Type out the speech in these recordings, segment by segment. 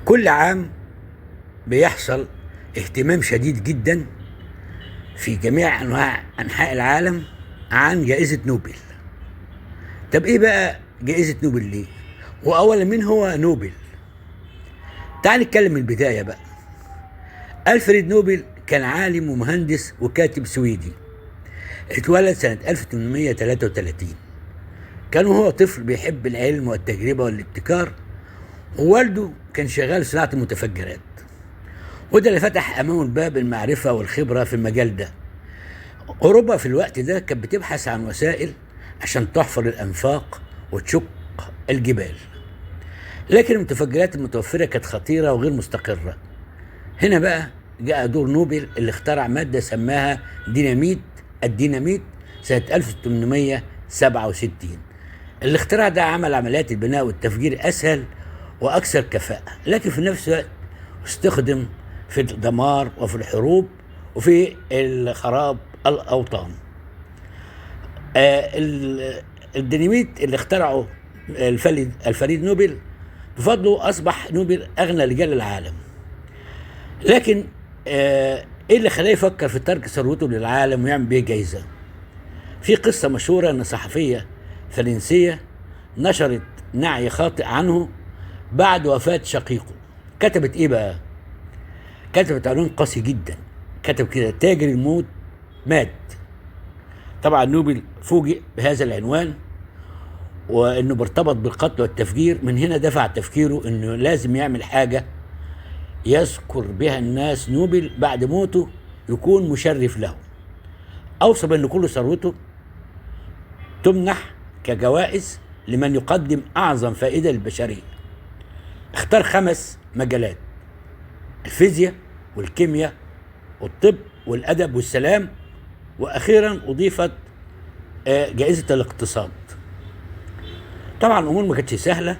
كل عام بيحصل اهتمام شديد جدا في جميع أنحاء العالم عن جائزة نوبل. طب إيه بقى جائزة نوبل ليه؟ وأولا مين هو نوبل؟ تعال نتكلم من البداية بقى. ألفريد نوبل كان عالم ومهندس وكاتب سويدي، اتولد سنة 1833. كان وهو طفل بيحب العلم والتجربة والابتكار، ووالده كان شغال في صناعة المتفجرات، وده اللي فتح أمامه الباب المعرفة والخبرة في المجال ده. أوروبا في الوقت ده كانت بتبحث عن وسائل عشان تحفر الأنفاق وتشق الجبال، لكن المتفجرات المتوفرة كانت خطيرة وغير مستقرة. هنا بقى جاء دور نوبل اللي اخترع مادة سماها الديناميت سنة 1867. الاختراع ده عمل عمليات البناء والتفجير أسهل وأكثر كفاءة، لكن في نفس الوقت استخدم في الدمار وفي الحروب وفي الخراب الأوطان. الديناميت اللي اخترعه الفريد نوبل بفضله أصبح نوبل أغنى رجال العالم. لكن ايه اللي خلاه يفكر في ترك ثروته للعالم ويعمل بيه جايزة؟ في قصة مشهورة ان صحفية فرنسية نشرت نعي خاطئ عنه بعد وفاة شقيقه. كتبت ايه بقى؟ كتبت عنوان قاسي جدا، كتب كده: تاجر الموت مات. طبعا نوبل فوجئ بهذا العنوان وانه مرتبط بالقتل والتفجير. من هنا دفع تفكيره انه لازم يعمل حاجة يذكر بها الناس نوبل بعد موته يكون مشرف له. أوصى بأن كل ثروته تمنح كجوائز لمن يقدم أعظم فائدة للبشرية. اختار 5 مجالات: الفيزياء والكيمياء والطب والأدب والسلام، وأخيرا أضيفت جائزة الاقتصاد. طبعا الأمور ما كانتش سهلة،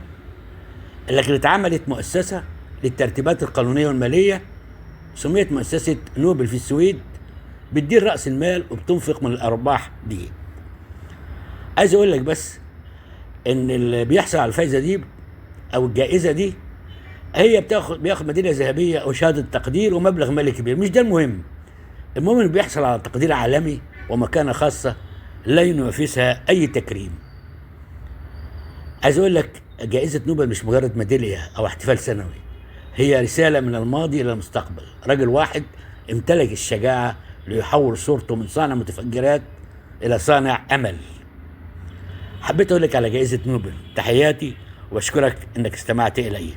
لكن اتعملت مؤسسة للترتيبات القانونية والمالية سميت مؤسسة نوبل في السويد، بتدير رأس المال وبتنفق من الأرباح دي. عايز أقول لك بس إن اللي بيحصل على الفايزة دي أو الجائزة دي هي بياخد ميدالية ذهبية أو شهادة تقدير ومبلغ مالي كبير. مش ده المهم، المهم إنه بيحصل على تقدير عالمي ومكانة خاصة لا ينافسها أي تكريم. عايز أقول لك جائزة نوبل مش مجرد ميدالية أو احتفال سنوي، هي رسالة من الماضي إلى المستقبل. رجل واحد امتلك الشجاعة ليحول صورته من صانع متفجرات إلى صانع أمل. حبيت أقول لك على جائزة نوبل. تحياتي وأشكرك إنك استمعت إلي.